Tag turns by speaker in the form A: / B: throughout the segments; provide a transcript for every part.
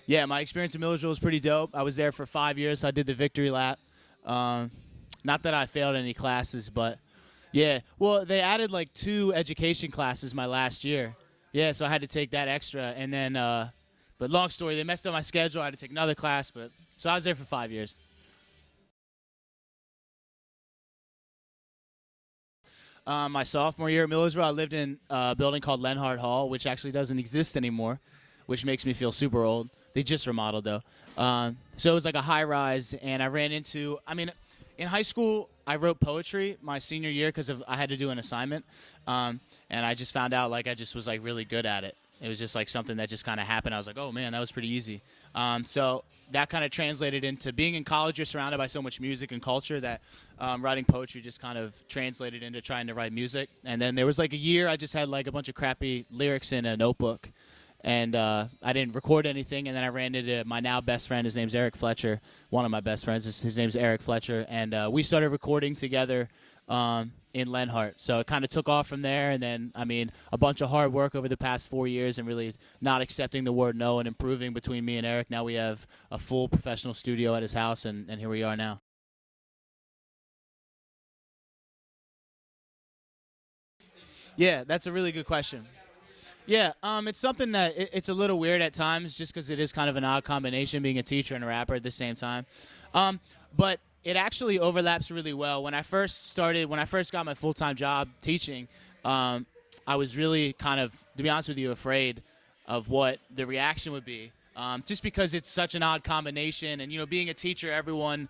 A: Yeah, my experience in Millersville was pretty dope. I was there for 5 years. So I did the victory lap. Um, Not that I failed any classes, but yeah. Well, they added like 2 education classes my last year. Yeah, so I had to take that extra, and then. But long story, they messed up my schedule. I had to take another class, but so I was there for 5 years. My sophomore year at Millersville, I lived in a building called Lenhart Hall, which actually doesn't exist anymore, which makes me feel super old. They just remodeled though, so it was like a high rise, and I ran into. I mean, in high school, I wrote poetry my senior year because of I had to do an assignment, and I just found out like I just was like really good at it. It was just like something that just kind of happened. I was like, oh man, that was pretty easy. So that kind of translated into being in college. You're surrounded by so much music and culture that writing poetry just kind of translated into trying to write music. And then there was like a year I just had like a bunch of crappy lyrics in a notebook, and I didn't record anything. And then I ran into my now best friend. His name's Eric Fletcher. One of my best friends. His name's Eric Fletcher, and we started recording together. In Lenhart. So it kind of took off from there, and then, I mean, a bunch of hard work over the past 4 years and really not accepting the word no and improving between me and Eric. Now we have a full professional studio at his house, and here we are now. Yeah, that's a really good question. Yeah, it's something that it's a little weird at times just because it is kind of an odd combination being a teacher and a rapper at the same time. But it actually overlaps really well. When I first got my full time job teaching, I was really kind of, to be honest with you, afraid of what the reaction would be. Just because it's such an odd combination, and being a teacher, everyone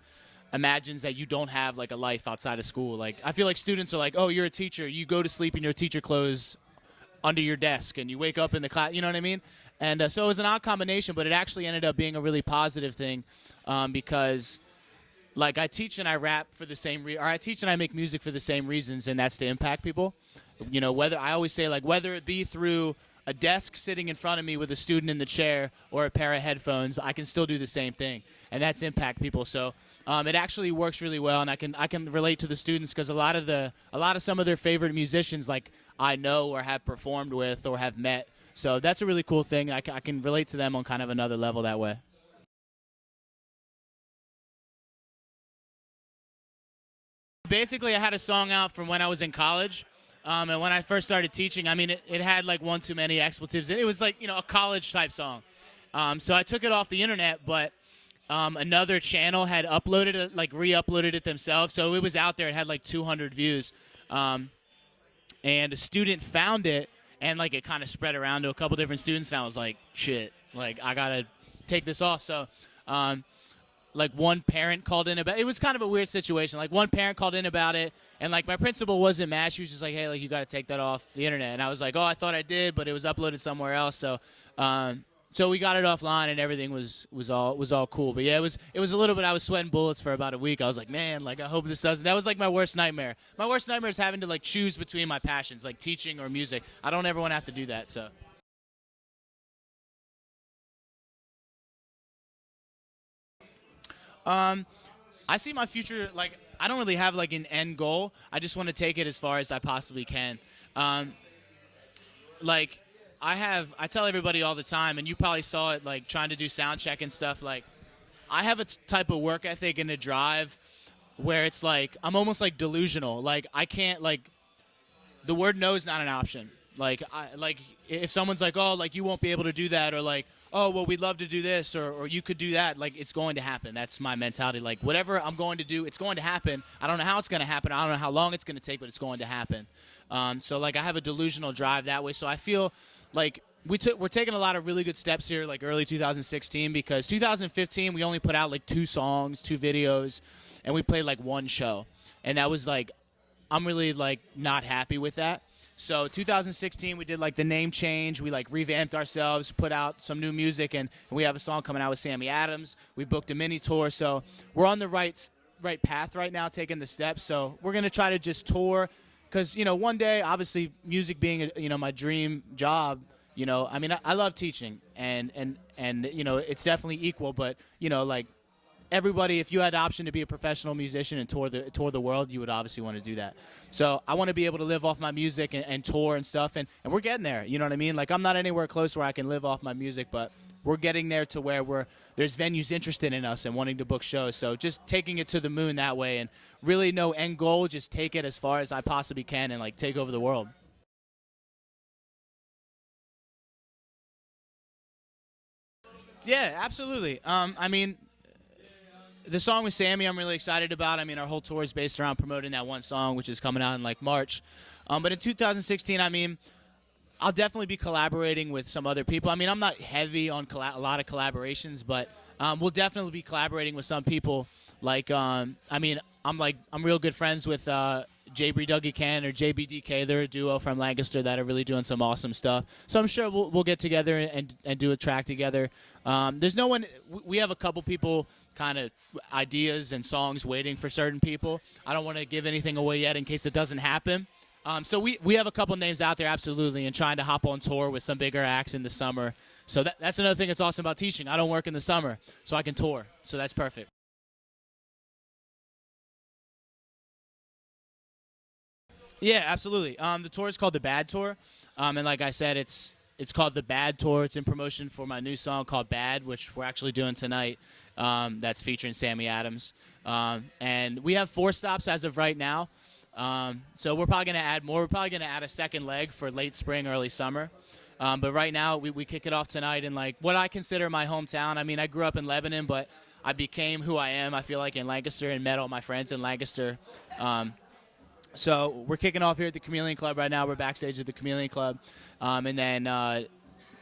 A: imagines that you don't have like a life outside of school. Like I feel like students are like, "Oh, you're a teacher. You go to sleep in your teacher clothes under your desk and you wake up in the class." You know what I mean? And so it was an odd combination, but it actually ended up being a really positive thing, because like I teach and I rap for the same or I teach and I make music for the same reasons, and that's to impact people. Whether I always say, like, whether it be through a desk sitting in front of me with a student in the chair or a pair of headphones, I can still do the same thing, and that's impact people. So it actually works really well, and I can relate to the students because a lot of some of their favorite musicians, like, I know or have performed with or have met. So that's a really cool thing. I can relate to them on kind of another level that way. Basically, I had a song out from when I was in college. And when I first started teaching, I mean, it had like one too many expletives. It was like, a college type song. So I took it off the internet, but another channel had uploaded it, like re-uploaded it themselves. So it was out there. It had like 200 views. And a student found it, and like it kind of spread around to a couple different students. And I was like, shit, like I got to take this off. So like one parent called in about it. Was kind of a weird situation. Like one parent called in about it, and like my principal wasn't mad. She was just like, hey, like you got to take that off the internet. And I was like, oh, I thought I did, but it was uploaded somewhere else. So we got it offline, and everything was all cool. But yeah, it was a little bit. I was sweating bullets for about a week. I was like, man, like I hope this doesn't. That was like my worst nightmare. My worst nightmare is having to like choose between my passions, like teaching or music. I don't ever want to have to do that. So. Um, I see my future like I don't really have like an end goal. I just want to take it as far as I possibly can. Um, like I tell everybody all the time, and you probably saw it like trying to do sound check and stuff. Like I have a type of work ethic and a drive where it's like I'm almost like delusional. Like I can't like the word no is not an option. Like if someone's like, oh, like you won't be able to do that, or like, oh, well, we'd love to do this, or you could do that. Like it's going to happen. That's my mentality. Like whatever I'm going to do, it's going to happen. I don't know how it's going to happen. I don't know how long it's going to take, but it's going to happen. So like I have a delusional drive that way. So I feel like we're taking a lot of really good steps here, like early 2016, because 2015 we only put out like 2 songs, 2 videos, and we played like 1 show, and that was like I'm really like not happy with that. So 2016 we did like the name change. We like revamped ourselves, put out some new music, and we have a song coming out with Sammy Adams. We booked a mini tour, so we're on the right path right now, taking the steps. So we're gonna try to just tour, because one day, obviously, music being my dream job. I mean, I love teaching, and it's definitely equal, but like everybody, if you had the option to be a professional musician and tour the world, you would obviously want to do that. So I want to be able to live off my music and tour and stuff, and we're getting there. You know what I mean? Like I'm not anywhere close where I can live off my music, but we're getting there to where there's venues interested in us and wanting to book shows. So just taking it to the moon that way, and really no end goal, just take it as far as I possibly can and like take over the world. Yeah, absolutely. I mean, the song with Sammy, I'm really excited about. I mean, our whole tour is based around promoting that one song, which is coming out in like March. But in 2016, I mean, I'll definitely be collaborating with some other people. I mean, I'm not heavy on a lot of collaborations, but we'll definitely be collaborating with some people. Like, I mean, I'm real good friends with JB Dougie Can or JBDK. They're a duo from Lancaster that are really doing some awesome stuff. So I'm sure we'll get together and do a track together. There's no one. We have a couple people kind of ideas and songs waiting for certain people. I don't want to give anything away yet in case it doesn't happen. So we have a couple names out there, absolutely, and trying to hop on tour with some bigger acts in the summer. So that's another thing that's awesome about teaching. I don't work in the summer, so I can tour. So that's perfect. Yeah, absolutely. The tour is called the Bad Tour, and like I said, it's called the Bad Tour. It's in promotion for my new song called Bad, which we're actually doing tonight. That's featuring Sammy Adams, and we have 4 stops as of right now. So we're probably going to add more. We're probably going to add a second leg for late spring, early summer. But right now, we kick it off tonight in like what I consider my hometown. I mean, I grew up in Lebanon, but I became who I am, I feel like, in Lancaster, and met all my friends in Lancaster. So we're kicking off here at the Chameleon Club right now. We're backstage at the Chameleon Club. And then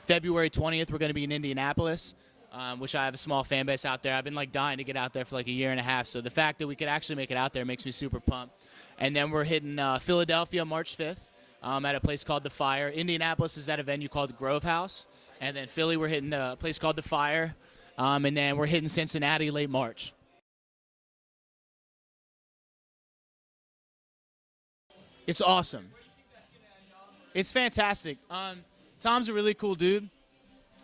A: February 20th, we're going to be in Indianapolis, which I have a small fan base out there. I've been like dying to get out there for like a year and a half. So the fact that we could actually make it out there makes me super pumped. And then we're hitting Philadelphia March 5th at a place called The Fire. Indianapolis is at a venue called the Grove House. And then Philly, we're hitting a place called The Fire. And then we're hitting Cincinnati late March. It's awesome. It's fantastic. Tom's a really cool dude.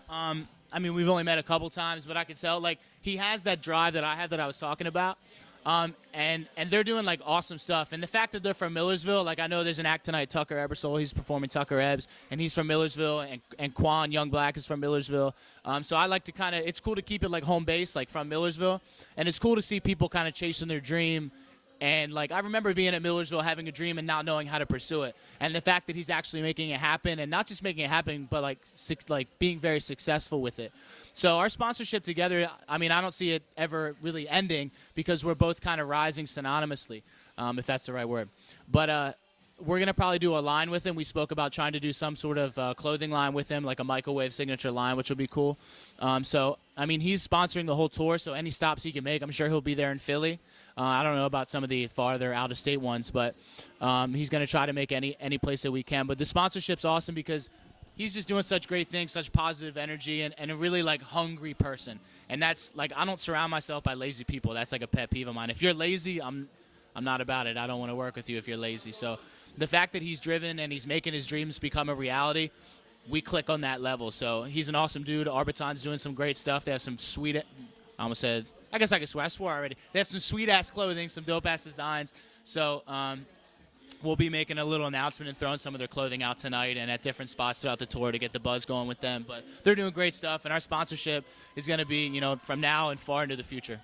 A: I mean, we've only met a couple times, but I can tell, like, he has that drive that I have that I was talking about. And they're doing, like, awesome stuff. And the fact that they're from Millersville, like, I know there's an act tonight, Tucker Ebersole. He's performing Tucker Ebbs, and he's from Millersville. And Quan Young Black is from Millersville. So I like to kind of – it's cool to keep it, like, home base, like, from Millersville. And it's cool to see people kind of chasing their dream. And, like, I remember being at Millersville having a dream and not knowing how to pursue it. And the fact that he's actually making it happen, and not just making it happen, but, like being very successful with it. So our sponsorship together, I mean, I don't see it ever really ending because we're both kind of rising synonymously, if that's the right word. But we're going to probably do a line with him. We spoke about trying to do some sort of clothing line with him, like a Michael Wavves signature line, which will be cool. So, I mean, he's sponsoring the whole tour, so any stops he can make, I'm sure he'll be there in Philly. I don't know about some of the farther out-of-state ones, but he's going to try to make any place that we can. But the sponsorship's awesome because he's just doing such great things, such positive energy, and a really, like, hungry person. And that's, like, I don't surround myself by lazy people. That's, like, a pet peeve of mine. If you're lazy, I'm not about it. I don't want to work with you if you're lazy. So the fact that he's driven and he's making his dreams become a reality, we click on that level. So he's an awesome dude. Arbiton's doing some great stuff. They have some sweet – I almost said – I guess I could swear. I swore already. They have some sweet-ass clothing, some dope-ass designs. So we'll be making a little announcement and throwing some of their clothing out tonight and at different spots throughout the tour to get the buzz going with them. But they're doing great stuff, and our sponsorship is going to be, you know, from now and far into the future.